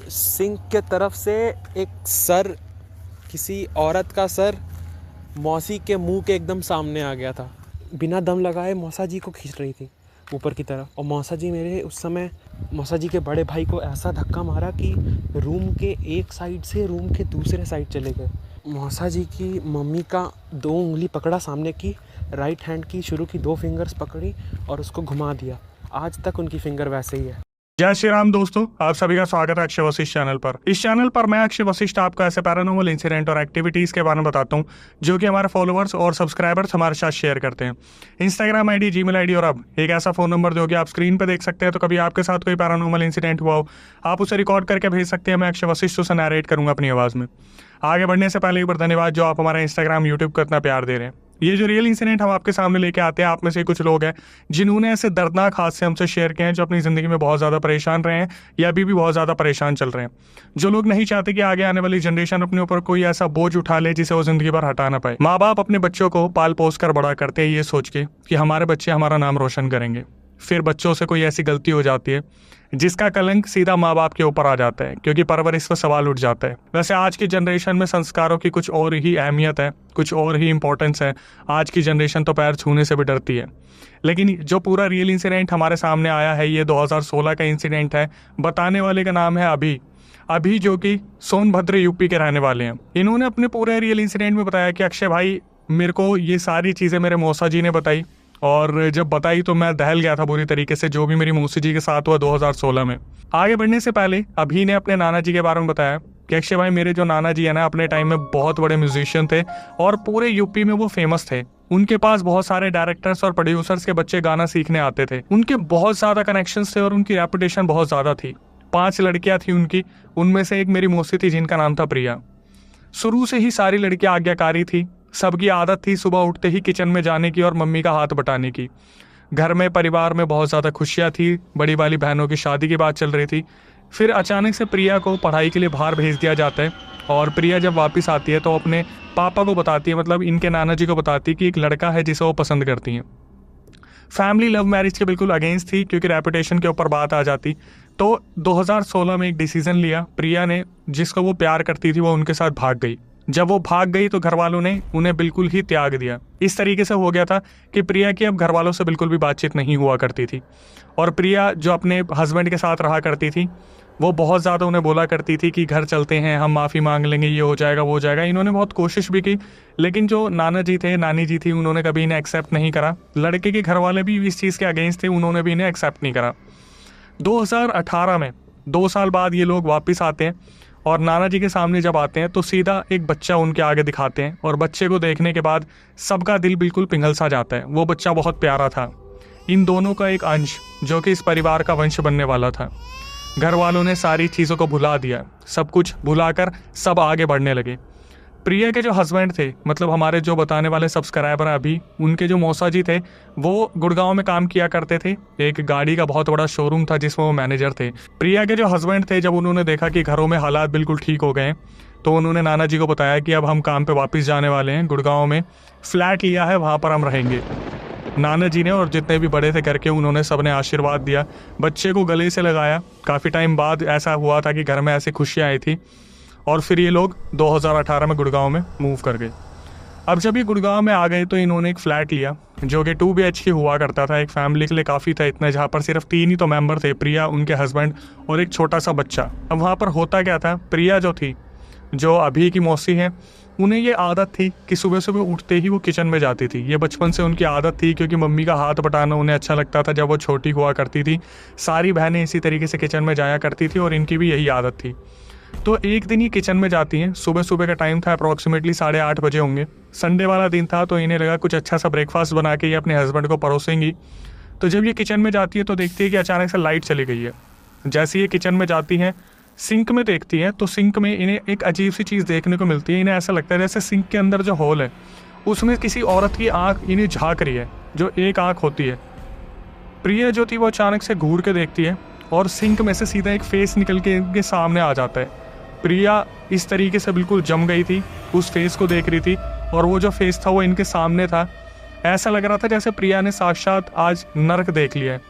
Sink के तरफ से एक सर, किसी औरत का सर मौसी के मुंह के एकदम सामने आ गया था। बिना दम लगाए मौसा जी को खींच रही थी ऊपर की तरफ, और मौसा जी मेरे उस समय मौसा जी के बड़े भाई को ऐसा धक्का मारा कि रूम के एक साइड से रूम के दूसरे साइड चले गए। मौसा जी की मम्मी का 2 उंगली पकड़ा सामने की, राइट हैंड की शुरू की 2 फिंगर्स पकड़ी और उसको घुमा दिया। आज तक उनकी फिंगर वैसे ही है। जय श्री राम दोस्तों, आप सभी का स्वागत है अक्षय वशिष्ठ चैनल पर। इस चैनल पर मैं अक्षय वशिष्ठ आपको ऐसे पैरानॉर्मल इंसिडेंट और एक्टिविटीज के बारे में बताता हूँ जो कि हमारे फॉलोअर्स और सब्सक्राइबर्स हमारे साथ शेयर करते हैं। इंस्टाग्राम आईडी, जीमेल आईडी और अब एक ऐसा फोन नंबर जो कि आप स्क्रीन पर देख सकते हैं। तो कभी आपके साथ कोई पैरानॉर्मल इंसिडेंट हुआ हो, आप उसे रिकॉर्ड करके भेज सकते हैं। मैं अक्षय वशिष्ठ उसे नरेट करूंगा अपनी आवाज़ में। आगे बढ़ने से पहले एक बार धन्यवाद जो आप हमारे इंस्टाग्राम, यूट्यूब को इतना प्यार दे रहे हैं। ये जो रियल इंसिडेंट हम आपके सामने लेके आते हैं, आप में से कुछ लोग हैं जिन्होंने ऐसे दर्दनाक हादसे हमसे शेयर किए हैं जो अपनी जिंदगी में बहुत ज्यादा परेशान रहे हैं या अभी भी बहुत ज्यादा परेशान चल रहे हैं। जो लोग नहीं चाहते कि आगे आने वाली जनरेशन अपने ऊपर कोई ऐसा बोझ उठा ले जिसे वो जिंदगी भर हटा ना पाए। माँ बाप अपने बच्चों को पाल पोस कर बड़ा करते हैं ये सोच के कि हमारे बच्चे हमारा नाम रोशन करेंगे। फिर बच्चों से कोई ऐसी गलती हो जाती है जिसका कलंक सीधा माँ बाप के ऊपर आ जाता है, क्योंकि परवरिश पर सवाल उठ जाता है। वैसे आज की जनरेशन में संस्कारों की कुछ और ही अहमियत है, कुछ और ही इंपॉर्टेंस है। आज की जनरेशन तो पैर छूने से भी डरती है। लेकिन जो पूरा रियल इंसिडेंट हमारे सामने आया है, ये 2016 का इंसिडेंट है। बताने वाले का नाम है अभी जो कि सोनभद्र यूपी के रहने वाले हैं। इन्होंने अपने पूरे रियल इंसिडेंट में बताया कि अक्षय भाई, मेरे को ये सारी चीज़ें मेरे मौसा जी ने बताई, और जब बताई तो मैं दहल गया था बुरी तरीके से, जो भी मेरी मौसी जी के साथ हुआ 2016 में। आगे बढ़ने से पहले अभी ने अपने नाना जी के बारे में बताया कि अक्षय भाई, मेरे जो नाना जी है ना, अपने टाइम में बहुत बड़े म्यूजिशियन थे और पूरे यूपी में वो फेमस थे। उनके पास बहुत सारे डायरेक्टर्स और प्रोड्यूसर्स के बच्चे गाना सीखने आते थे। उनके बहुत ज्यादा कनेक्शंस थे और उनकी रेपुटेशन बहुत ज्यादा थी। 5 लड़कियां थी उनकी, उनमें से एक मेरी मौसी थी जिनका नाम था प्रिया। शुरू से ही सारी लड़कियां आज्ञाकारी थी। सबकी आदत थी सुबह उठते ही किचन में जाने की और मम्मी का हाथ बटाने की। घर में, परिवार में बहुत ज़्यादा खुशियाँ थी। बड़ी वाली बहनों की शादी की बात चल रही थी। फिर अचानक से प्रिया को पढ़ाई के लिए बाहर भेज दिया जाता है, और प्रिया जब वापस आती है तो अपने पापा को बताती है, मतलब इनके नाना जी को बताती है कि एक लड़का है जिसे वो पसंद करती हैं। फैमिली लव मैरिज के बिल्कुल अगेंस्ट थी, क्योंकि रेपुटेशन के ऊपर बात आ जाती। तो 2016 में एक डिसीजन लिया प्रिया ने, जिसको वो प्यार करती थी वो उनके साथ भाग गई। जब वो भाग गई तो घर वालों ने उन्हें बिल्कुल ही त्याग दिया। इस तरीके से हो गया था कि प्रिया की अब घर वालों से बिल्कुल भी बातचीत नहीं हुआ करती थी। और प्रिया जो अपने हस्बैंड के साथ रहा करती थी, वो बहुत ज़्यादा उन्हें बोला करती थी कि घर चलते हैं, हम माफ़ी मांग लेंगे, ये हो जाएगा, वो हो जाएगा। इन्होंने बहुत कोशिश भी की, लेकिन जो नाना जी थे, नानी जी थी, उन्होंने कभी इन्हें एक्सेप्ट नहीं करा। लड़के के घर वाले भी इस चीज़ के अगेंस्ट थे, उन्होंने भी इन्हें एक्सेप्ट नहीं करा। 2018 में 2 साल बाद ये लोग वापस आते हैं, और नाना जी के सामने जब आते हैं तो सीधा एक बच्चा उनके आगे दिखाते हैं, और बच्चे को देखने के बाद सबका दिल बिल्कुल पिघल सा जाता है। वो बच्चा बहुत प्यारा था, इन दोनों का एक अंश जो कि इस परिवार का वंश बनने वाला था। घर वालों ने सारी चीज़ों को भुला दिया, सब कुछ भुलाकर सब आगे बढ़ने लगे। प्रिया के जो हस्बैंड थे, मतलब हमारे जो बताने वाले सब्सक्राइबर हैं अभी, उनके जो मौसा जी थे वो गुड़गांव में काम किया करते थे। एक गाड़ी का बहुत बड़ा शोरूम था जिसमें वो मैनेजर थे। प्रिया के जो हस्बैंड थे, जब उन्होंने देखा कि घरों में हालात बिल्कुल ठीक हो गए, तो उन्होंने नाना जी को बताया कि अब हम काम पे वापस जाने वाले हैं। गुड़गांव में फ्लैट लिया है, वहाँ पर हम रहेंगे। नाना जी ने और जितने भी बड़े थे करके उन्होंने सबने आशीर्वाद दिया, बच्चे को गले से लगाया। काफ़ी टाइम बाद ऐसा हुआ था कि घर में ऐसी खुशियाँ आई थी, और फिर ये लोग 2018 में गुड़गांव में मूव कर गए। अब जब ये गुड़गांव में आ गए तो इन्होंने एक फ्लैट लिया जो कि 2 BHK हुआ करता था। एक फैमिली के लिए काफ़ी था इतना, जहाँ पर सिर्फ 3 ही तो मेंबर थे, प्रिया, उनके हस्बैंड और एक छोटा सा बच्चा। अब वहाँ पर होता क्या था, प्रिया जो थी, जो अभी की मौसी है, उन्हें ये आदत थी कि सुबह सुबह उठते ही वो किचन में जाती थी। ये बचपन से उनकी आदत थी, क्योंकि मम्मी का हाथ बटाना उन्हें अच्छा लगता था जब वो छोटी हुआ करती थी। सारी बहनें इसी तरीके से किचन में जाया करती थी और इनकी भी यही आदत थी। तो एक दिन ये किचन में जाती हैं, सुबह सुबह का टाइम था, अप्रॉक्सीमेटली 8:30 बजे होंगे। संडे वाला दिन था, तो इन्हें लगा कुछ अच्छा सा ब्रेकफास्ट बना के ये अपने हस्बैंड को परोसेंगी। तो जब ये किचन में जाती है तो देखती है कि अचानक से लाइट चली गई है। जैसे ये किचन में जाती हैं, सिंक में देखती हैं, तो सिंक में इन्हें एक अजीब सी चीज़ देखने को मिलती है। इन्हें ऐसा लगता है जैसे सिंक के अंदर जो होल है उसमें किसी औरत की आँख इन्हें झाँक रही है, जो एक आँख होती है। प्रिया जो थी वो अचानक से घूर के देखती है, और सिंक में से सीधा एक फेस निकल के इनके सामने आ जाता है। प्रिया इस तरीके से बिल्कुल जम गई थी, उस फेस को देख रही थी, और वो जो फेस था वो इनके सामने था। ऐसा लग रहा था जैसे प्रिया ने साक्षात आज नर्क देख लिया है।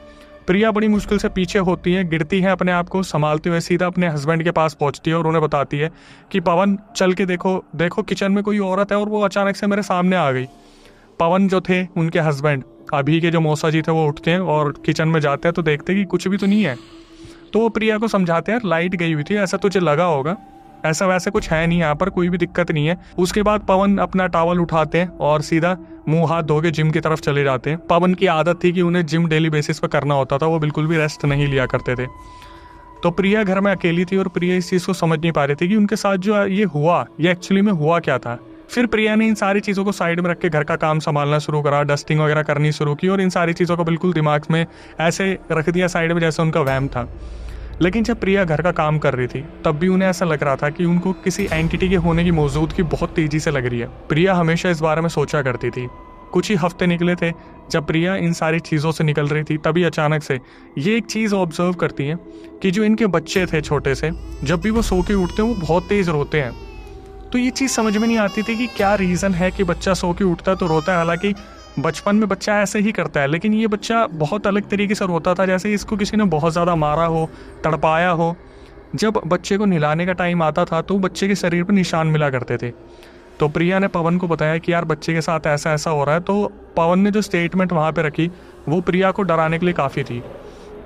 प्रिया बड़ी मुश्किल से पीछे होती है, गिरती है, अपने आप को संभालते हुए सीधा अपने हस्बैंड के पास पहुंचती है और उन्हें बताती है कि पवन चल के देखो देखो किचन में कोई औरत है और वो अचानक से मेरे सामने आ गई। पवन जो थे उनके हस्बैंड अभी के जो मौसा जी थे वो उठते हैं और किचन में जाते हैं तो देखते हैं कि कुछ भी तो नहीं है। तो वो प्रिया को समझाते हैं लाइट गई हुई थी, ऐसा तुझे लगा होगा, ऐसा वैसे कुछ है नहीं, यहाँ पर कोई भी दिक्कत नहीं है। उसके बाद पवन अपना टॉवल उठाते हैं और सीधा मुंह हाथ धो के जिम की तरफ चले जाते हैं। पवन की आदत थी कि उन्हें जिम डेली बेसिस पर करना होता था, वो बिल्कुल भी रेस्ट नहीं लिया करते थे। तो प्रिया घर में अकेली थी और प्रिया इस चीज़ को समझ नहीं पा रही थी कि उनके साथ जो ये हुआ ये एक्चुअली में हुआ क्या था। फिर प्रिया ने इन सारी चीज़ों को साइड में रख के घर का काम संभालना शुरू करा, डस्टिंग वगैरह करनी शुरू की और इन सारी चीज़ों को बिल्कुल दिमाग में ऐसे रख दिया साइड में जैसे उनका वहम था। लेकिन जब प्रिया घर का काम कर रही थी तब भी उन्हें ऐसा लग रहा था कि उनको किसी एंटिटी के होने की मौजूदगी बहुत तेजी से लग रही है। प्रिया हमेशा इस बारे में सोचा करती थी। कुछ ही हफ्ते निकले थे जब प्रिया इन सारी चीज़ों से निकल रही थी, तभी अचानक से ये एक चीज़ ऑब्जर्व करती है कि जो इनके बच्चे थे छोटे से, जब भी वो सो के उठते हैं वो बहुत तेज़ रोते हैं। तो ये चीज़ समझ में नहीं आती थी कि क्या रीज़न है कि बच्चा सो के उठता है तो रोता है। हालांकि बचपन में बच्चा ऐसे ही करता है, लेकिन ये बच्चा बहुत अलग तरीके से रोता था, जैसे इसको किसी ने बहुत ज़्यादा मारा हो, तड़पाया हो। जब बच्चे को नहलाने का टाइम आता था तो बच्चे के शरीर पर निशान मिला करते थे। तो प्रिया ने पवन को बताया कि यार बच्चे के साथ ऐसा ऐसा हो रहा है। तो पवन ने जो स्टेटमेंट वहाँ पे रखी वो प्रिया को डराने के लिए काफ़ी थी।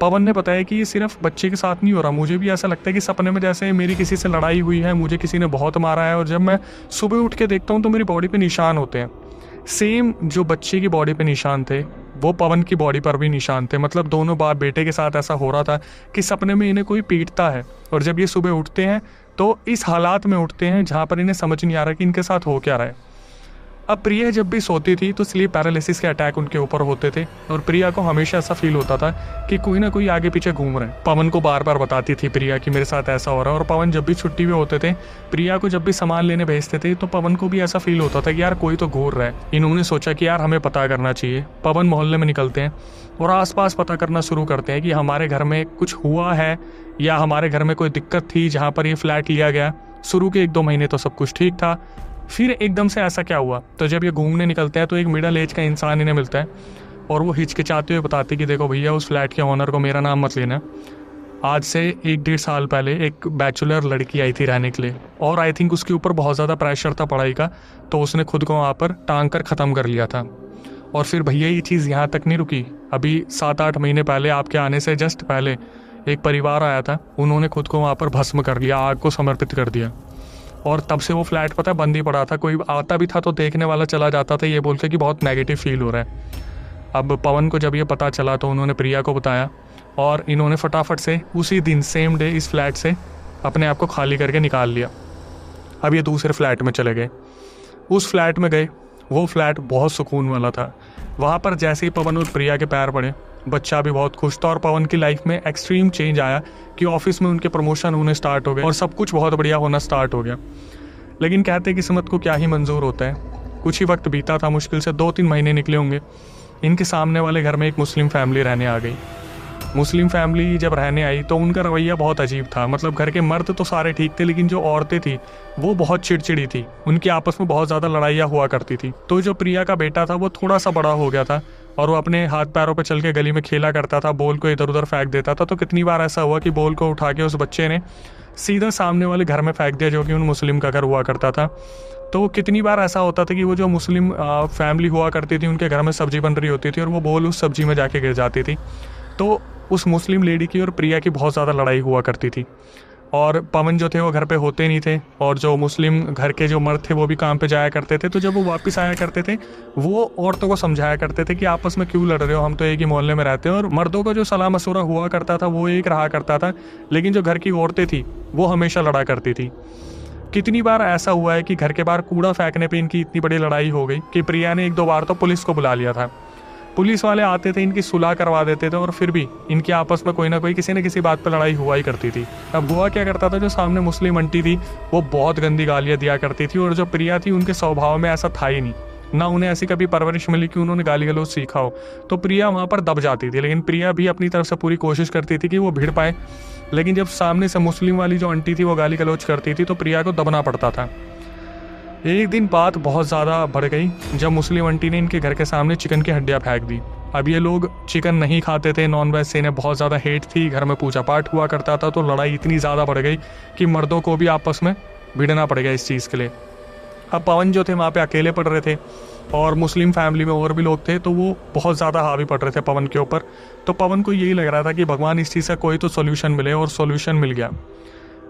पवन ने बताया कि ये सिर्फ बच्चे के साथ नहीं हो रहा, मुझे भी ऐसा लगता है कि सपने में जैसे मेरी किसी से लड़ाई हुई है, मुझे किसी ने बहुत मारा है और जब मैं सुबह उठ के देखता हूँ तो मेरी बॉडी पे निशान होते हैं। सेम जो बच्चे की बॉडी पे निशान थे वो पवन की बॉडी पर भी निशान थे। मतलब दोनों बाप बेटे के साथ ऐसा हो रहा था कि सपने में इन्हें कोई पीटता है और जब ये सुबह उठते हैं तो इस हालात में उठते हैं जहाँ पर इन्हें समझ नहीं आ रहा कि इनके साथ हो क्या रहा है। अब प्रिया जब भी सोती थी तो स्लीप पैरालिसिस के अटैक उनके ऊपर होते थे और प्रिया को हमेशा ऐसा फील होता था कि कोई ना कोई आगे पीछे घूम रहे हैं। पवन को बार बार बताती थी प्रिया कि मेरे साथ ऐसा हो रहा है और पवन जब भी छुट्टी में होते थे, प्रिया को जब भी सामान लेने भेजते थे तो पवन को भी ऐसा फील होता था कि यार कोई तो घूर रहा है। इन्होंने सोचा कि यार हमें पता करना चाहिए। पवन मोहल्ले में निकलते हैं और आसपास पता करना शुरू करते हैं कि हमारे घर में कुछ हुआ है या हमारे घर में कोई दिक्कत थी जहाँ पर ये फ्लैट लिया गया। शुरू के 1-2 महीने तो सब कुछ ठीक था, फिर एकदम से ऐसा क्या हुआ। तो जब ये घूमने निकलते हैं तो एक मिडिल एज का इंसान इन्हें मिलता है और वो हिचकिचाते हुए बताते कि देखो भैया, उस फ्लैट के ओनर को मेरा नाम मत लेना। आज से 1-1.5 साल पहले एक बैचलर लड़की आई थी रहने के लिए और आई थिंक उसके ऊपर बहुत ज़्यादा प्रेशर था पढ़ाई का, तो उसने खुद को वहाँ पर टांग कर ख़त्म कर लिया था। और फिर भैया ये चीज़ यहाँ तक नहीं रुकी, अभी 7-8 महीने पहले आपके आने से जस्ट पहले एक परिवार आया था, उन्होंने खुद को वहाँ पर भस्म कर लिया, आग को समर्पित कर दिया। और तब से वो फ्लैट पता है बंद ही पड़ा था। कोई आता भी था तो देखने वाला चला जाता था, ये बोल के कि बहुत नेगेटिव फील हो रहा है। अब पवन को जब ये पता चला तो उन्होंने प्रिया को बताया और इन्होंने फटाफट से उसी दिन सेम डे इस फ्लैट से अपने आप को खाली करके निकाल लिया। अब ये दूसरे फ्लैट में चले गए। उस फ्लैट में गए, वो फ्लैट बहुत सुकून वाला था। वहाँ पर जैसे ही पवन और प्रिया के पैर पड़े, बच्चा भी बहुत खुश था और पवन की लाइफ में एक्सट्रीम चेंज आया कि ऑफिस में उनके प्रमोशन होने स्टार्ट हो गए और सब कुछ बहुत बढ़िया होना स्टार्ट हो गया। लेकिन कहते किस्मत को क्या ही मंजूर होता है, कुछ ही वक्त बीता था, मुश्किल से 2-3 महीने निकले होंगे। इनके सामने वाले घर में एक मुस्लिम फैमिली रहने आ गई। मुस्लिम फैमिली जब रहने आई तो उनका रवैया बहुत अजीब था। मतलब घर के मर्द तो सारे ठीक थे लेकिन जो औरतें थी वो बहुत चिड़चिड़ी थी, उनकी आपस में बहुत ज़्यादा लड़ाइयाँ हुआ करती थी। तो जो प्रिया का बेटा था वो थोड़ा सा बड़ा हो गया था और वो अपने हाथ पैरों पर चल के गली में खेला करता था, बॉल को इधर उधर फेंक देता था। तो कितनी बार ऐसा हुआ कि बॉल को उठा के उस बच्चे ने सीधा सामने वाले घर में फेंक दिया जो कि उन मुस्लिम का घर हुआ करता था। तो कितनी बार ऐसा होता था कि वो जो मुस्लिम फैमिली हुआ करती थी उनके घर में सब्जी बन रही होती थी और वो बॉल उस सब्जी में जाके गिर जाती थी। तो उस मुस्लिम लेडी की और प्रिया की बहुत ज़्यादा लड़ाई हुआ करती थी और पवन जो थे वो घर पे होते नहीं थे और जो मुस्लिम घर के जो मर्द थे वो भी काम पे जाया करते थे। तो जब वो वापस आया करते थे वो औरतों को समझाया करते थे कि आपस में क्यों लड़ रहे हो, हम तो एक ही मोहल्ले में रहते हैं। और मर्दों का जो सलाह मशवरा हुआ करता था वो एक रहा करता था, लेकिन जो घर की औरतें थी वो हमेशा लड़ा करती थी। कितनी बार ऐसा हुआ है कि घर के बाहर कूड़ा फेंकने पर इनकी इतनी बड़ी लड़ाई हो गई कि प्रिया ने 1-2 बार तो पुलिस को बुला लिया था। पुलिस वाले आते थे, इनकी सुलह करवा देते थे और फिर भी इनकी आपस में कोई ना कोई किसी न किसी बात पर लड़ाई हुआ ही करती थी। अब हुआ क्या करता था, जो सामने मुस्लिम आंटी थी वो बहुत गंदी गालियाँ दिया करती थी और जो प्रिया थी उनके स्वभाव में ऐसा था ही नहीं, ना उन्हें ऐसी कभी परवरिश मिली कि उन्होंने गाली गलौज सीखा हो। तो प्रिया वहाँ पर दब जाती थी, लेकिन प्रिया भी अपनी तरफ से पूरी कोशिश करती थी कि वो भिड़ पाए। लेकिन जब सामने से मुस्लिम वाली जो आंटी थी वो गाली गलौज करती थी तो प्रिया को दबना पड़ता था। एक दिन बात बहुत ज़्यादा बढ़ गई जब मुस्लिम आंटी ने इनके घर के सामने चिकन की हड्डियाँ फेंक दी अब ये लोग चिकन नहीं खाते थे, नॉन वेज से इन्हें बहुत ज़्यादा हेट थी, घर में पूजा पाठ हुआ करता था, तो लड़ाई इतनी ज़्यादा बढ़ गई कि मर्दों को भी आपस में भिड़ना पड़ गया इस चीज़ के लिए। अब पवन जो थे वहाँ पे अकेले पड़ रहे थे और मुस्लिम फैमिली में और भी लोग थे, तो वो बहुत ज़्यादा हावी पड़ रहे थे पवन के ऊपर। तो पवन को यही लग रहा था कि भगवान इस चीज़ का कोई तो सोल्यूशन मिले, और सोल्यूशन मिल गया।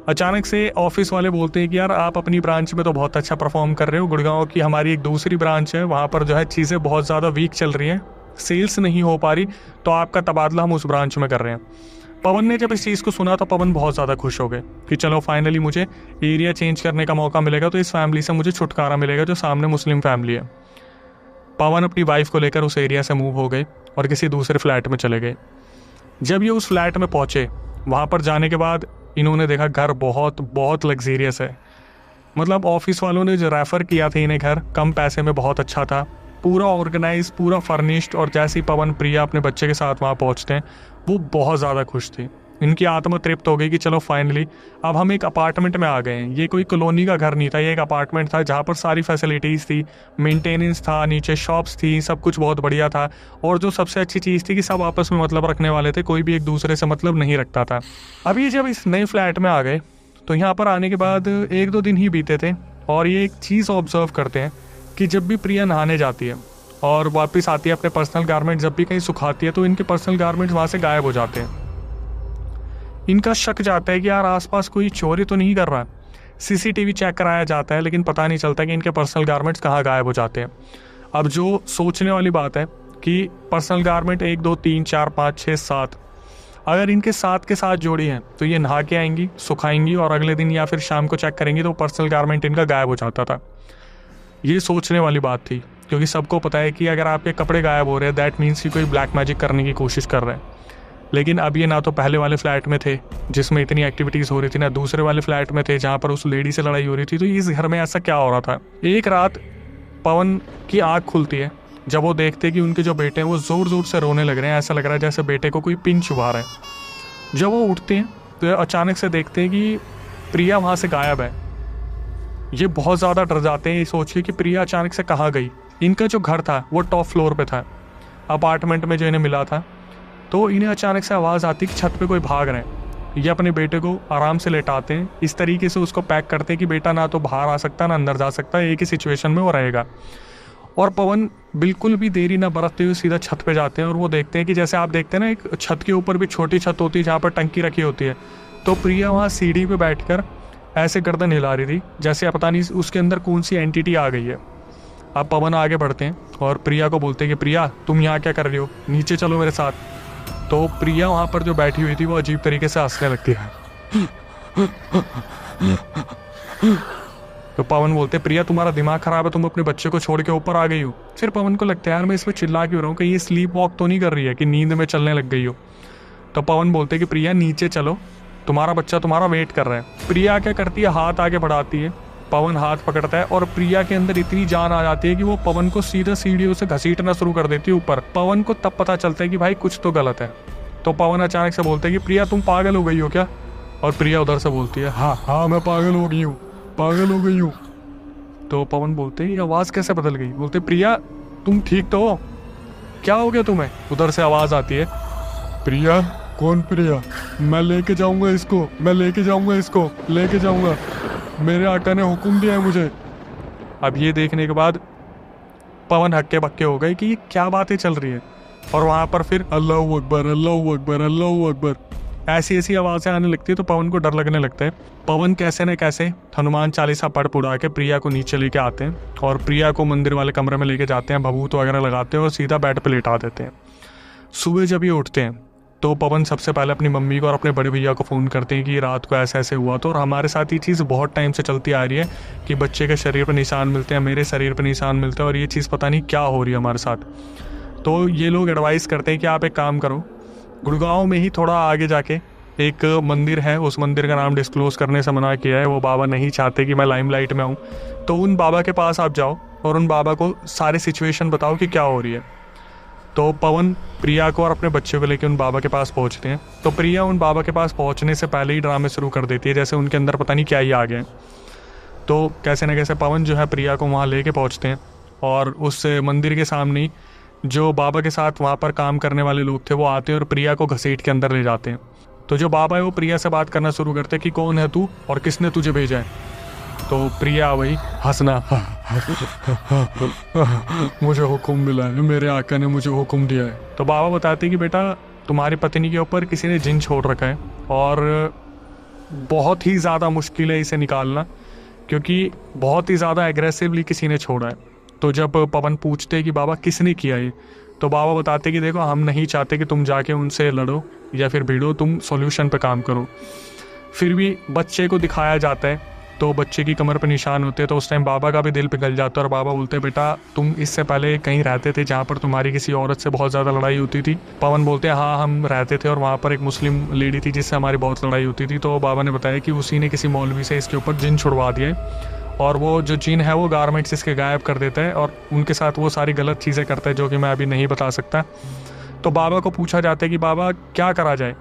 अचानक से ऑफिस वाले बोलते हैं कि यार आप अपनी ब्रांच में तो बहुत अच्छा परफॉर्म कर रहे हो, गुड़गांव की हमारी एक दूसरी ब्रांच है, वहाँ पर जो है चीज़ें बहुत ज़्यादा वीक चल रही हैं, सेल्स नहीं हो पा रही, तो आपका तबादला हम उस ब्रांच में कर रहे हैं। पवन ने जब इस चीज़ को सुना तो पवन बहुत ज़्यादा खुश हो गए कि चलो फाइनली मुझे एरिया चेंज करने का मौका मिलेगा, तो इस फैमिली से मुझे छुटकारा मिलेगा जो सामने मुस्लिम फैमिली है। पवन अपनी वाइफ को लेकर उस एरिया से मूव हो गए और किसी दूसरे फ्लैट में चले गए। जब ये उस फ्लैट में पहुँचे, वहाँ पर जाने के बाद इन्होंने देखा घर बहुत बहुत लग्जीरियस है। मतलब ऑफिस वालों ने जो रेफ़र किया था इन्हें घर, कम पैसे में बहुत अच्छा था, पूरा ऑर्गेनाइज, पूरा फर्निश्ड। और जैसे ही पवन प्रिया अपने बच्चे के साथ वहाँ पहुँचते हैं, वो बहुत ज़्यादा खुश थी। इनकी आत्मा तृप्त हो गई कि चलो फाइनली अब हम एक अपार्टमेंट में आ गए हैं। ये कोई कॉलोनी का घर नहीं था, ये एक अपार्टमेंट था जहाँ पर सारी फैसिलिटीज़ थी, मेंटेनेंस था, नीचे शॉप्स थी, सब कुछ बहुत बढ़िया था। और जो सबसे अच्छी चीज़ थी कि सब आपस में मतलब रखने वाले थे, कोई भी एक दूसरे से मतलब नहीं रखता था। अभी जब इस नए फ्लैट में आ गए तो यहाँ पर आने के बाद 1-2 दिन ही बीते थे, और ये एक चीज़ ऑब्जर्व करते हैं कि जब भी प्रिया नहाने जाती है और वापस आती है अपने पर्सनल गारमेंट जब भी कहीं सुखाती है, तो इनके पर्सनल गारमेंट्स वहाँ से गायब हो जाते हैं। इनका शक जाता है कि यार आसपास कोई चोरी तो नहीं कर रहा है। सीसीटीवी चेक कराया जाता है, लेकिन पता नहीं चलता कि इनके पर्सनल गारमेंट्स कहाँ गायब हो जाते हैं। अब जो सोचने वाली बात है कि पर्सनल गारमेंट 1 2 3 4 5 6 7, अगर इनके 7 के 7 जोड़ी हैं तो ये नहा के आएंगी, सुखाएंगी और अगले दिन या फिर शाम को चेक करेंगी तो पर्सनल गारमेंट इनका गायब हो जाता था। ये सोचने वाली बात थी, क्योंकि सबको पता है कि अगर आपके कपड़े गायब हो रहे हैं दैट मीन्स कि कोई ब्लैक मैजिक करने की कोशिश कर रहे हैं। लेकिन अब ये ना तो पहले वाले फ्लैट में थे जिसमें इतनी एक्टिविटीज़ हो रही थी, ना दूसरे वाले फ्लैट में थे जहाँ पर उस लेडी से लड़ाई हो रही थी। तो इस घर में ऐसा क्या हो रहा था? एक रात पवन की आँख खुलती है जब वो देखते कि उनके जो बेटे हैं वो ज़ोर ज़ोर से रोने लग रहे हैं। ऐसा लग रहा है जैसे बेटे को कोई पिन चुभा रहा है। जब वो उठते हैं तो अचानक से देखते हैं कि प्रिया वहाँ से गायब है। ये बहुत ज़्यादा डर जाते हैं, ये सोचिए कि प्रिया अचानक से कहाँ गई। इनका जो घर था वो टॉप फ्लोर पे था, अपार्टमेंट में जो इन्हें मिला था। तो इन्हें अचानक से आवाज़ आती कि छत पे कोई भाग रहे हैं। ये अपने बेटे को आराम से लेटाते हैं, इस तरीके से उसको पैक करते हैं कि बेटा ना तो बाहर आ सकता ना अंदर जा सकता, एक ही सिचुएशन में वो रहेगा। और पवन बिल्कुल भी देरी ना बरतते हुए सीधा छत पे जाते हैं और वो देखते हैं कि जैसे आप देखते हैं ना एक छत के ऊपर भी छोटी छत होती है जहाँ पर टंकी रखी होती है, तो प्रिया वहाँ सीढ़ी पे बैठकर ऐसे गर्दन हिला रही थी जैसे पता नहीं उसके अंदर कौन सी एंटिटी आ गई है। अब पवन आगे बढ़ते हैं और प्रिया को बोलते हैं कि प्रिया तुम यहाँ क्या कर रही हो, नीचे चलो मेरे साथ। तो प्रिया वहाँ पर जो बैठी हुई थी वो अजीब तरीके से हंसने लगती है। तो पवन बोलते प्रिया तुम्हारा दिमाग खराब है, तुम अपने बच्चे को छोड़ के ऊपर आ गई हो। फिर पवन को लगता है यार मैं इसमें चिल्ला क्यों रहा हूँ, कि ये स्लीप वॉक तो नहीं कर रही है कि नींद में चलने लग गई हो। तो पवन बोलते कि प्रिया नीचे चलो, तुम्हारा बच्चा तुम्हारा वेट कर रहा है। प्रिया क्या करती है, हाथ आगे बढ़ाती है, पवन हाथ पकड़ता है और प्रिया के अंदर इतनी जान आ जाती है कि वो पवन को सीधा सीढ़ियों से घसीटना शुरू कर देती है ऊपर। पवन को तब पता चलता है कि भाई कुछ तो गलत है। तो पवन अचानक से बोलते हैं कि प्रिया तुम पागल हो गई हो क्या? और प्रिया उधर से बोलती है हाँ मैं पागल हो गई हूँ, पागल हो गई हूँ। तो पवन बोलते हैं ये आवाज़ कैसे बदल गई? बोलते प्रिया तुम ठीक तो हो, क्या हो गया तुम्हें? उधर से आवाज़ आती है प्रिया। कौन प्रिया? मैं लेके जाऊंगा इसको, मैं लेके जाऊंगा इसको, लेके जाऊंगा, मेरे आका ने हुक्म दिया है मुझे। अब ये देखने के बाद पवन हक्के बक्के हो गए कि ये क्या बातें चल रही है। और वहाँ पर फिर अल्लाहू अकबर, अल्लाहू अकबर, अल्लाहू अकबर ऐसी ऐसी आवाज़ें आने लगती है। तो पवन को डर लगने लगता है। पवन कैसे न कैसे हनुमान चालीसा पढ़ पुढ़ा के प्रिया को नीचे लेके आते हैं और प्रिया को मंदिर वाले कमरे में लेके जाते हैं, भभूत वगैरह लगाते हैं और सीधा बेड पर लेटा देते हैं। सुबह जब ये उठते हैं तो पवन सबसे पहले अपनी मम्मी को और अपने बड़े भैया को फ़ोन करते हैं कि रात को ऐसे ऐसे हुआ। तो और हमारे साथ ये चीज़ बहुत टाइम से चलती आ रही है कि बच्चे के शरीर पर निशान मिलते हैं, मेरे शरीर पर निशान मिलते हैं और ये चीज़ पता नहीं क्या हो रही है हमारे साथ। तो ये लोग एडवाइस करते हैं कि आप एक काम करो, गुड़गांव में ही थोड़ा आगे जाके एक मंदिर है, उस मंदिर का नाम डिस्क्लोज करने से मना किया है, वो बाबा नहीं चाहते कि मैं लाइमलाइट में आऊँ। तो उन बाबा के पास आप जाओ और उन बाबा को सारी सिचुएशन बताओ कि क्या हो रही है। तो पवन प्रिया को और अपने बच्चे को लेकर उन बाबा के पास पहुंचते हैं। तो प्रिया उन बाबा के पास पहुंचने से पहले ही ड्रामे शुरू कर देती है, जैसे उनके अंदर पता नहीं क्या ही आ गया। तो कैसे न कैसे पवन जो है प्रिया को वहाँ लेके पहुंचते हैं और उस मंदिर के सामने ही जो बाबा के साथ वहाँ पर काम करने वाले लोग थे वो आते हैं और प्रिया को घसीट के अंदर ले जाते हैं। तो जो बाबा है वो प्रिया से बात करना शुरू करते हैं कि कौन है तू और किसने तुझे भेजा है। तो प्रिया वही हंसना, मुझे हुक्म मिला है, मेरे आका ने मुझे हुक्म दिया है। तो बाबा बताते हैं कि बेटा तुम्हारी पत्नी के ऊपर किसी ने जिन छोड़ रखा है और बहुत ही ज़्यादा मुश्किल है इसे निकालना, क्योंकि बहुत ही ज़्यादा एग्रेसिवली किसी ने छोड़ा है। तो जब पवन पूछते हैं कि बाबा किसने किया ये, तो बाबा बताते कि देखो हम नहीं चाहते कि तुम जाके उनसे लड़ो या फिर भिड़ो, तुम सॉल्यूशन पे काम करो। फिर भी बच्चे को दिखाया जाता है, तो बच्चे की कमर पर निशान होते हैं। तो उस टाइम बाबा का भी दिल पिघल जाता है और बाबा बोलते हैं बेटा तुम इससे पहले कहीं रहते थे जहाँ पर तुम्हारी किसी औरत से बहुत ज़्यादा लड़ाई होती थी। पवन बोलते हैं हाँ हम रहते थे और वहाँ पर एक मुस्लिम लेडी थी जिससे हमारी बहुत लड़ाई होती थी। तो बाबा ने बताया कि उसी ने किसी मौलवी से इसके ऊपर जिन छुड़वा दिया है और वो जो जिन है वो गारमेंट्स इसके गायब कर देता है और उनके साथ वो सारी गलत चीज़ें करता है जो कि मैं अभी नहीं बता सकता। तो बाबा को पूछा जाता है कि बाबा क्या करा जाए।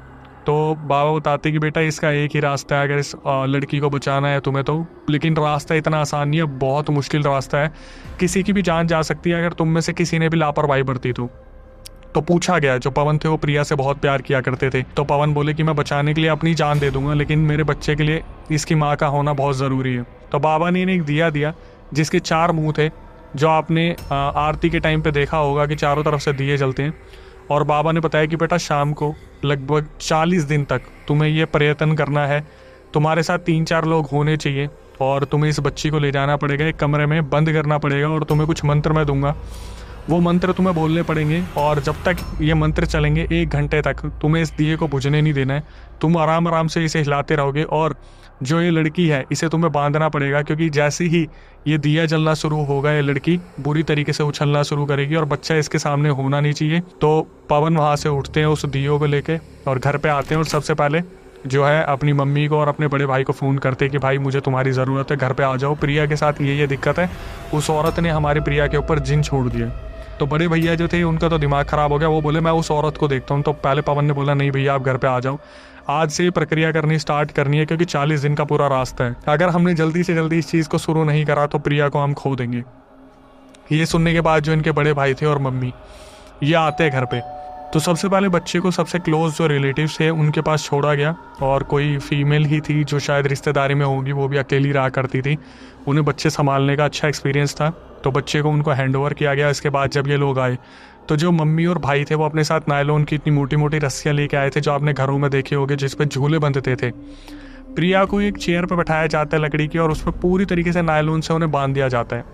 तो बाबा बताते कि बेटा इसका एक ही रास्ता है, अगर इस लड़की को बचाना है तुम्हें तो, लेकिन रास्ता इतना आसान नहीं है, बहुत मुश्किल रास्ता है, किसी की भी जान जा सकती है अगर तुम में से किसी ने भी लापरवाही बरती तो पूछा गया, जो पवन थे वो प्रिया से बहुत प्यार किया करते थे। तो पवन बोले कि मैं बचाने के लिए अपनी जान दे दूंगा, लेकिन मेरे बच्चे के लिए इसकी माँ का होना बहुत ज़रूरी है। तो बाबा ने इन्हें एक दिया दिया जिसके 4 मुँह थे, जो आपने आरती के टाइम पे देखा होगा कि चारों तरफ से दिए जलते हैं। और बाबा ने बताया कि बेटा शाम को लगभग 40 दिन तक तुम्हें ये प्रयत्न करना है, तुम्हारे साथ 3-4 लोग होने चाहिए और तुम्हें इस बच्ची को ले जाना पड़ेगा, एक कमरे में बंद करना पड़ेगा और तुम्हें कुछ मंत्र मैं दूंगा, वो मंत्र तुम्हें बोलने पड़ेंगे और जब तक ये मंत्र चलेंगे 1 घंटे तक तुम्हें इस दिए को बुझने नहीं देना है। तुम आराम आराम से इसे हिलाते रहोगे और जो ये लड़की है इसे तुम्हें बांधना पड़ेगा, क्योंकि जैसे ही ये दिया जलना शुरू होगा ये लड़की बुरी तरीके से उछलना शुरू करेगी और बच्चा इसके सामने होना नहीं चाहिए। तो पवन वहाँ से उठते हैं उस दियो को लेके और घर पे आते हैं और सबसे पहले जो है अपनी मम्मी को और अपने बड़े भाई को फ़ोन करते हैं कि भाई मुझे तुम्हारी ज़रूरत है, घर पे आ जाओ, प्रिया के साथ ये दिक्कत है, उस औरत ने हमारी प्रिया के ऊपर जिन छोड़ दिया। तो बड़े भैया जो थे उनका तो दिमाग ख़राब हो गया, वो बोले मैं उस औरत को देखता हूँ। तो पहले पवन ने बोला नहीं भैया आप घर पे आ जाओ, आज से प्रक्रिया करनी स्टार्ट करनी है, क्योंकि 40 दिन का पूरा रास्ता है, अगर हमने जल्दी से जल्दी इस चीज़ को शुरू नहीं करा तो प्रिया को हम खो देंगे। ये सुनने के बाद जो इनके बड़े भाई थे और मम्मी ये आते हैं घर पे। तो सबसे पहले बच्चे को सबसे क्लोज जो रिलेटिव्स थे उनके पास छोड़ा गया और कोई फीमेल ही थी जो शायद रिश्तेदारी में होगी, वो भी अकेली रहा करती थी, उन्हें बच्चे संभालने का अच्छा एक्सपीरियंस था। तो बच्चे को उनको हैंडओवर किया गया। इसके बाद जब ये लोग आए तो जो मम्मी और भाई थे वो अपने साथ नायलॉन की इतनी मोटी मोटी रस्सियाँ लेके आए थे जो आपने घरों में देखे होंगे, जिस पे झूले बंधते थे। प्रिया को एक चेयर पर बैठाया जाता है लकड़ी की और उस पर पूरी तरीके से नायलॉन से उन्हें बांध दिया जाता है।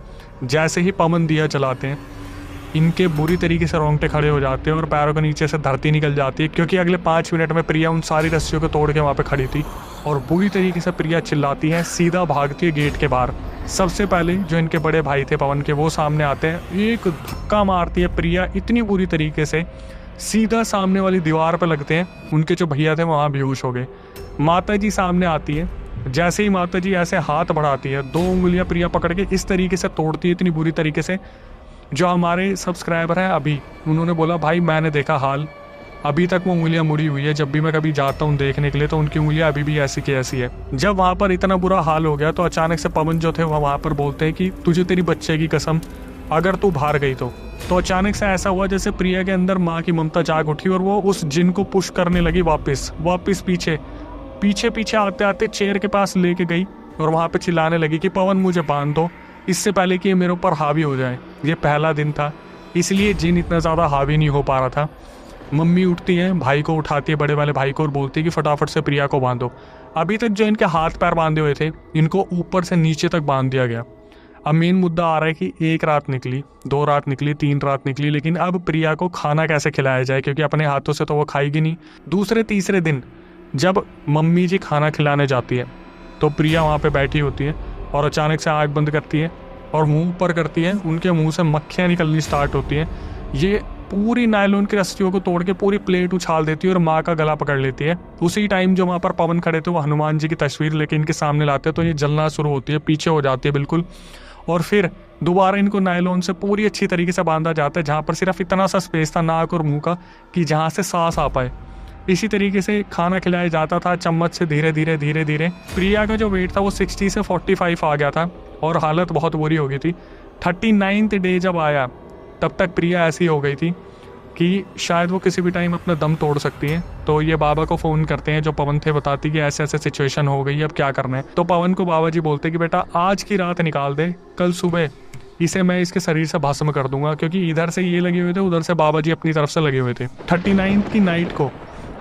जैसे ही पवन दिया चलाते हैं इनके बुरी तरीके से रोंगटे खड़े हो जाते हैं और पैरों के नीचे से धरती निकल जाती है, क्योंकि अगले 5 मिनट में प्रिया उन सारी रस्सियों को तोड़ के वहाँ पे खड़ी थी और बुरी तरीके से प्रिया चिल्लाती है, सीधा भागती है गेट के बाहर। सबसे पहले जो इनके बड़े भाई थे पवन के वो सामने आते हैं, एक धक्का मारती है प्रिया इतनी बुरी तरीके से, सीधा सामने वाली दीवार पर लगते हैं। उनके जो भैया थे वहाँ बेहोश हो गए। माता जी सामने आती है, जैसे ही माता जी ऐसे हाथ बढ़ाती है 2 उंगलियाँ प्रिया पकड़ के इस तरीके से तोड़ती है इतनी बुरी तरीके से। जो हमारे सब्सक्राइबर हैं अभी, उन्होंने बोला भाई मैंने देखा हाल, अभी तक वो उंगलियां मुड़ी हुई है, जब भी मैं कभी जाता हूँ देखने के लिए तो उनकी उंगलियां अभी भी ऐसी की ऐसी है। जब वहाँ पर इतना बुरा हाल हो गया तो अचानक से पवन जो थे वहाँ पर बोलते हैं कि तुझे तेरी बच्चे की कसम, अगर तू बाहर गई तो अचानक से ऐसा हुआ जैसे प्रिया के अंदर माँ की ममता जाग उठी और वो उस जिन को पुश करने लगी वापस पीछे आते आते चेयर के पास लेके गई और वहाँ पे चिल्लाने लगी कि पवन मुझे बांध दो, इससे पहले कि ये मेरे ऊपर हावी हो जाए। ये पहला दिन था इसलिए जिन इतना ज़्यादा हावी नहीं हो पा रहा था। मम्मी उठती है, भाई को उठाती है, बड़े वाले भाई को, और बोलती है कि फटाफट से प्रिया को बांधो। अभी तक जो इनके हाथ पैर बांधे हुए थे इनको ऊपर से नीचे तक बांध दिया गया। अब मेन मुद्दा आ रहा है कि 1 रात निकली, 2 रात निकली, 3 रात निकली, लेकिन अब प्रिया को खाना कैसे खिलाया जाए, क्योंकि अपने हाथों से तो वो खाएगी नहीं। दूसरे तीसरे दिन जब मम्मी जी खाना खिलाने जाती है तो प्रिया वहाँ पे बैठी होती है और अचानक से आँख बंद करती है और मुंह ऊपर करती है, उनके मुंह से मक्खियाँ निकलनी स्टार्ट होती हैं। ये पूरी नायलॉन की रस्सियों को तोड़ के पूरी प्लेट उछाल देती है और माँ का गला पकड़ लेती है। उसी टाइम जो वहाँ पर पवन खड़े थे वो हनुमान जी की तस्वीर लेके इनके सामने लाते हैं तो ये जलना शुरू होती है, पीछे हो जाती है बिल्कुल, और फिर दोबारा इनको नायलॉन से पूरी अच्छी तरीके से बांधा जाता है जहाँ पर सिर्फ इतना सा स्पेस था नाक और मुँह का कि जहाँ से सांस आ पाए। इसी तरीके से खाना खिलाया जाता था चम्मच से धीरे धीरे। प्रिया का जो वेट था वो 60 से 45 आ गया था और हालत बहुत बुरी हो गई थी। 39th डे जब आया तब तक प्रिया ऐसी हो गई थी कि शायद वो किसी भी टाइम अपना दम तोड़ सकती है। तो ये बाबा को फ़ोन करते हैं, जो पवन थे, बताती कि ऐसे ऐसे सिचुएशन हो गई है, अब क्या करना है। तो पवन को बाबा जी बोलते कि बेटा आज की रात निकाल दे, कल सुबह इसे मैं इसके शरीर से भस्म कर दूंगा, क्योंकि इधर से ये लगे हुए थे, उधर से बाबा जी अपनी तरफ से लगे हुए थे। 39 की नाइट को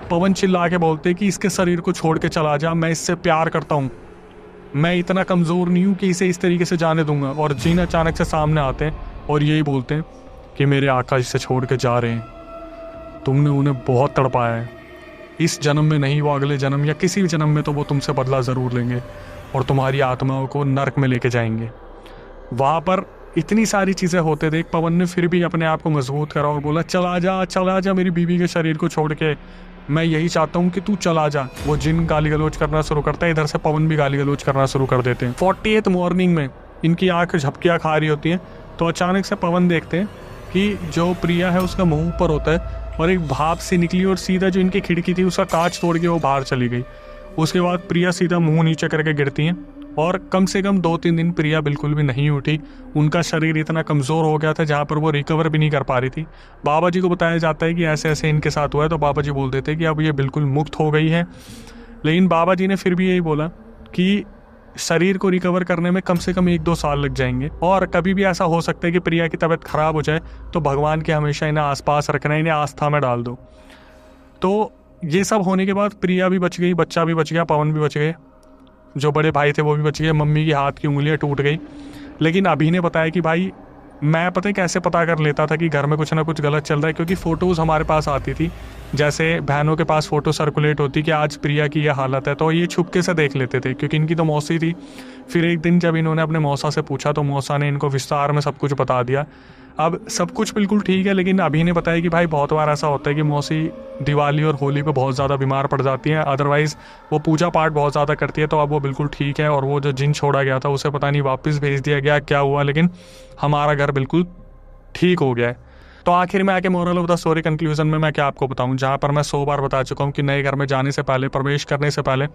पवन चिल्ला के बोलते कि इसके शरीर को छोड़ के चला जा, मैं इससे प्यार करता हूँ, मैं इतना कमज़ोर नहीं हूँ कि इसे इस तरीके से जाने दूंगा। और जिन अचानक से सामने आते हैं और यही बोलते हैं कि मेरे आका इसे छोड़ के जा रहे हैं, तुमने उन्हें बहुत तड़पाया है, इस जन्म में नहीं, वो अगले जन्म या किसी भी जन्म में तो वो तुमसे बदला ज़रूर लेंगे और तुम्हारी आत्माओं को नरक में लेके जाएंगे। वहाँ पर इतनी सारी चीज़ें होते देख पवन ने फिर भी अपने आप को मजबूत करा और बोला चला जा मेरी बीवी के शरीर को छोड़ के, मैं यही चाहता हूँ कि तू चला जा। वो जिन गाली गलौज करना शुरू करता है, इधर से पवन भी गाली गलौज करना शुरू कर देते हैं। 48th मॉर्निंग में इनकी आंख झपकियाँ खा रही होती हैं, तो अचानक से पवन देखते हैं कि जो प्रिया है उसका मुंह ऊपर होता है और एक भाप सी निकली और सीधा जो इनकी खिड़की थी उसका कांच तोड़ के वो बाहर चली गई। उसके बाद प्रिया सीधा मुंह नीचे करके गिरती हैं और कम से कम 2-3 दिन प्रिया बिल्कुल भी नहीं उठी। उनका शरीर इतना कमज़ोर हो गया था जहाँ पर वो रिकवर भी नहीं कर पा रही थी। बाबा जी को बताया जाता है कि ऐसे ऐसे इनके साथ हुआ है, तो बाबा जी बोल देते हैं कि अब ये बिल्कुल मुक्त हो गई है। लेकिन बाबा जी ने फिर भी यही बोला कि शरीर को रिकवर करने में कम से कम 1-2 साल लग जाएंगे और कभी भी ऐसा हो सकता है कि प्रिया की तबीयत खराब हो जाए, तो भगवान के हमेशा इन्हें आसपास रखना, इन्हें आस्था में डाल दो। तो ये सब होने के बाद प्रिया भी बच गई, बच्चा भी बच गया, पवन भी बच गए, जो बड़े भाई थे वो भी बच गए, मम्मी की हाथ की उंगलियां टूट गई। लेकिन अभी ने बताया कि भाई मैं पता है कैसे पता कर लेता था कि घर में कुछ ना कुछ गलत चल रहा है, क्योंकि फ़ोटोज़ हमारे पास आती थी, जैसे बहनों के पास फ़ोटो सर्कुलेट होती कि आज प्रिया की यह हालत है, तो ये छुपके से देख लेते थे, क्योंकि इनकी तो मौसी थी। फिर एक दिन जब इन्होंने अपने मौसा से पूछा तो मौसा ने इनको विस्तार में सब कुछ बता दिया। अब सब कुछ बिल्कुल ठीक है, लेकिन अभी ने बताया कि भाई बहुत बार ऐसा होता है कि मौसी दिवाली और होली पे बहुत ज़्यादा बीमार पड़ जाती हैं, अदरवाइज़ वो पूजा पाठ बहुत ज़्यादा करती है, तो अब वो बिल्कुल ठीक है। और वो जो जिन छोड़ा गया था उसे पता नहीं वापस भेज दिया गया, क्या हुआ, लेकिन हमारा घर बिल्कुल ठीक हो गया है। तो आखिर में आके moral of the story conclusion में मैं क्या आपको बताऊं, जहाँ पर मैं 100 बार बता चुका हूँ कि नए घर में जाने से पहले, प्रवेश करने से पहले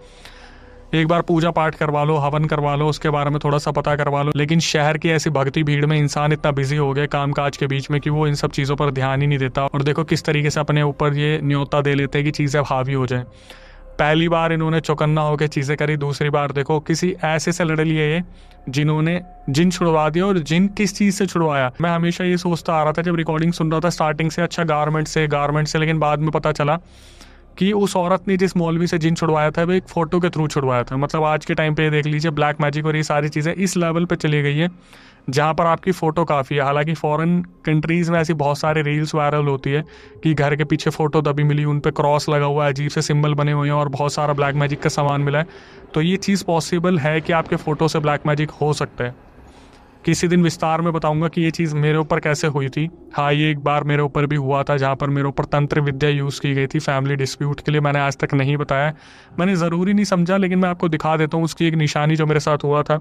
एक बार पूजा पाठ करवा लो, हवन करवा लो, उसके बारे में थोड़ा सा पता करवा लो। लेकिन शहर की ऐसी भक्ति भीड़ में इंसान इतना बिजी हो गया काम काज के बीच में कि वो इन सब चीज़ों पर ध्यान ही नहीं देता। और देखो किस तरीके से अपने ऊपर ये न्योता दे लेते हैं कि चीज़ें हावी हो जाएं। पहली बार इन्होंने चौकन्ना होकर चीज़ें करी, दूसरी बार देखो किसी ऐसे से लड़ लिए ये जिन्होंने जिन छुड़वा दिया। और जिन किस चीज़ से छुड़वाया, मैं हमेशा ये सोचता आ रहा था जब रिकॉर्डिंग सुन रहा था स्टार्टिंग से, अच्छा गारमेंट से, लेकिन बाद में पता चला कि उस औरत ने जिस मौलवी से जिन छुड़वाया था वो एक फ़ोटो के थ्रू छुड़वाया था। मतलब आज के टाइम पे देख लीजिए ब्लैक मैजिक और ये सारी चीज़ें इस लेवल पे चली गई है जहाँ पर आपकी फ़ोटो काफ़ी है। हालांकि फॉरेन कंट्रीज़ में ऐसी बहुत सारी रील्स वायरल होती है कि घर के पीछे फ़ोटो दबी मिली, उन पे क्रॉस लगा हुआ है, अजीब से सिंबल बने हुए हैं और बहुत सारा ब्लैक मैजिक का सामान मिला है। तो ये चीज़ पॉसिबल है कि आपके फ़ोटो से ब्लैक मैजिक हो सकता है। किसी दिन विस्तार में बताऊंगा कि ये चीज़ मेरे ऊपर कैसे हुई थी। हाँ, ये एक बार मेरे ऊपर भी हुआ था जहाँ पर मेरे ऊपर तंत्र विद्या यूज़ की गई थी फैमिली डिस्प्यूट के लिए। मैंने आज तक नहीं बताया, मैंने ज़रूरी नहीं समझा, लेकिन मैं आपको दिखा देता हूँ उसकी एक निशानी जो मेरे साथ हुआ था।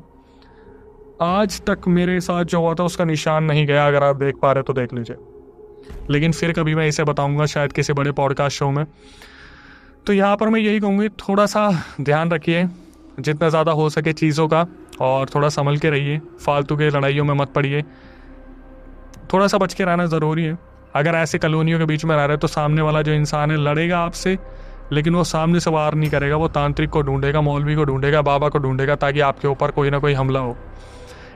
आज तक मेरे साथ जो हुआ था उसका निशान नहीं गया, अगर आप देख पा रहे तो देख लीजिए, लेकिन फिर कभी मैं इसे बताऊँगा शायद किसी बड़े पॉडकास्ट शो में। तो यहाँ पर मैं यही कहूँगी, थोड़ा सा ध्यान रखिए जितना ज़्यादा हो सके चीज़ों का, और थोड़ा संभल के रहिए, फालतू के लड़ाइयों में मत पड़िए, थोड़ा सा बच के रहना ज़रूरी है। अगर ऐसे कॉलोनियों के बीच में रह रहे तो सामने वाला जो इंसान है लड़ेगा आपसे, लेकिन वो सामने से वार नहीं करेगा, वो तांत्रिक को ढूंढेगा, मौलवी को ढूंढेगा, बाबा को ढूंढेगा, ताकि आपके ऊपर कोई ना कोई हमला हो।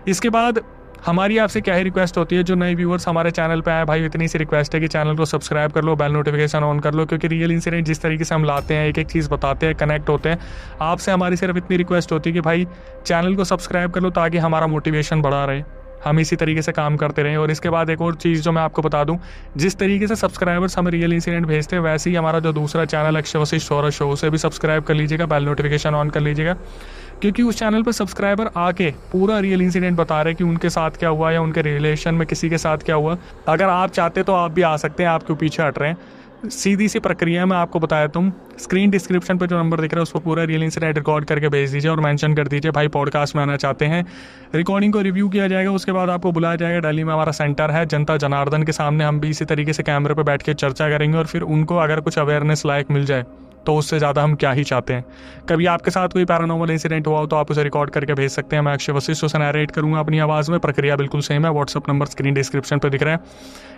इसके बाद हमारी आपसे क्या ही रिक्वेस्ट होती है, जो नए व्यूअर्स हमारे चैनल पे आए भाई, इतनी सी रिक्वेस्ट है कि चैनल को सब्सक्राइब कर लो, बेल नोटिफिकेशन ऑन कर लो, क्योंकि रियल इंसिडेंट जिस तरीके से हम लाते हैं, एक एक चीज़ बताते हैं, कनेक्ट होते हैं, आपसे हमारी सिर्फ इतनी रिक्वेस्ट होती है कि भाई चैनल को सब्सक्राइब कर लो ताकि हमारा मोटिवेशन बढ़ा रहे, हम इसी तरीके से काम करते रहें। और इसके बाद एक और चीज़ जो मैं आपको बता दूं, जिस तरीके से सब्सक्राइबर्स हमें रियल इंसिडेंट भेजते हैं, वैसे ही हमारा जो दूसरा चैनल अक्षय वशिष्ठ शो, उसे भी सब्सक्राइब कर लीजिएगा, बेल नोटिफिकेशन ऑन कर लीजिएगा, क्योंकि उस चैनल पर सब्सक्राइबर आके पूरा रियल इंसिडेंट बता रहे हैं कि उनके साथ क्या हुआ या उनके रिलेशन में किसी के साथ क्या हुआ। अगर आप चाहते तो आप भी आ सकते हैं, आप क्यों पीछे हट रहे हैं। सीधी सी प्रक्रिया मैं आपको बताया, तुम स्क्रीन डिस्क्रिप्शन पर जो नंबर दिख रहा है उस पर पूरा रियल इंसिडेंट रिकॉर्ड करके भेज दीजिए और मेंशन कर दीजिए भाई पॉडकास्ट में आना चाहते हैं। रिकॉर्डिंग को रिव्यू किया जाएगा, उसके बाद आपको बुलाया जाएगा। दिल्ली में हमारा सेंटर है जनता जनार्दन के सामने, हम भी इसी तरीके से कैमरे पर बैठ के चर्चा करेंगे और फिर उनको अगर कुछ अवेयरनेस लायक मिल जाए तो उससे ज़्यादा हम क्या ही चाहते हैं। कभी आपके साथ कोई पैरानॉर्मल इंसिडेंट हुआ हो तो आप उसे रिकॉर्ड करके भेज सकते हैं। मैं अक्षय वशिष्ठ उसे नरेट करूँगा अपनी आवाज़ में। प्रक्रिया बिल्कुल सेम है। व्हाट्सअप नंबर स्क्रीन डिस्क्रिप्शन पर दिख रहा है।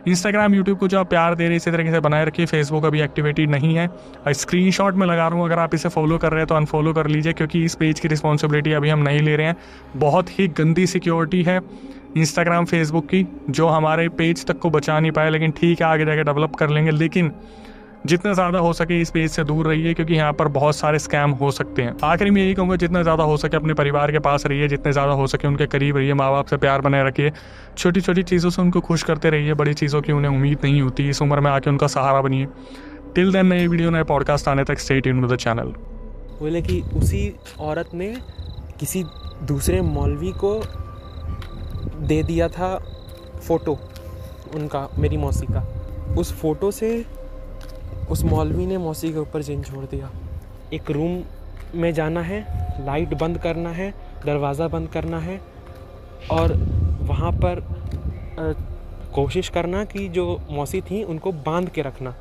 इंस्टाग्राम, यूट्यूब को जो आप प्यार दे रहे हैं इसी तरीके से बनाए रखिए। फेसबुक अभी एक्टिवेटेड नहीं है, स्क्रीनशॉट में लगा रहा हूँ। अगर आप इसे फॉलो कर रहे हैं तो अनफॉलो कर लीजिए, क्योंकि इस पेज की रिस्पॉन्सिबिलिटी अभी हम नहीं ले रहे हैं। बहुत ही गंदी सिक्योरिटी है इंस्टाग्राम फेसबुक की, जो हमारे पेज तक को बचा नहीं पाए। लेकिन ठीक है, आगे जाके डेवलप कर लेंगे। लेकिन जितना ज़्यादा हो सके इस पेज से दूर रहिए, क्योंकि यहाँ पर बहुत सारे स्कैम हो सकते हैं। आखिरी में यही कहूँगा, जितना ज़्यादा हो सके अपने परिवार के पास रहिए, जितने ज़्यादा हो सके उनके करीब रहिए, माँ बाप से प्यार बनाए रखिए, छोटी छोटी चीज़ों से उनको खुश करते रहिए। बड़ी चीज़ों की उन्हें उम्मीद नहीं होती, इस उम्र में आके उनका सहारा बनिए। टिल देन, नई वीडियो नए पॉडकास्ट आने तक stay tuned with the channel. बोले कि उसी औरत ने किसी दूसरे मौलवी को दे दिया था फ़ोटो उनका, मेरी मौसी का। उस फ़ोटो से उस मौलवी ने मौसी के ऊपर जिन छोड़ दिया। एक रूम में जाना है, लाइट बंद करना है, दरवाज़ा बंद करना है और वहाँ पर कोशिश करना कि जो मौसी थी उनको बांध के रखना।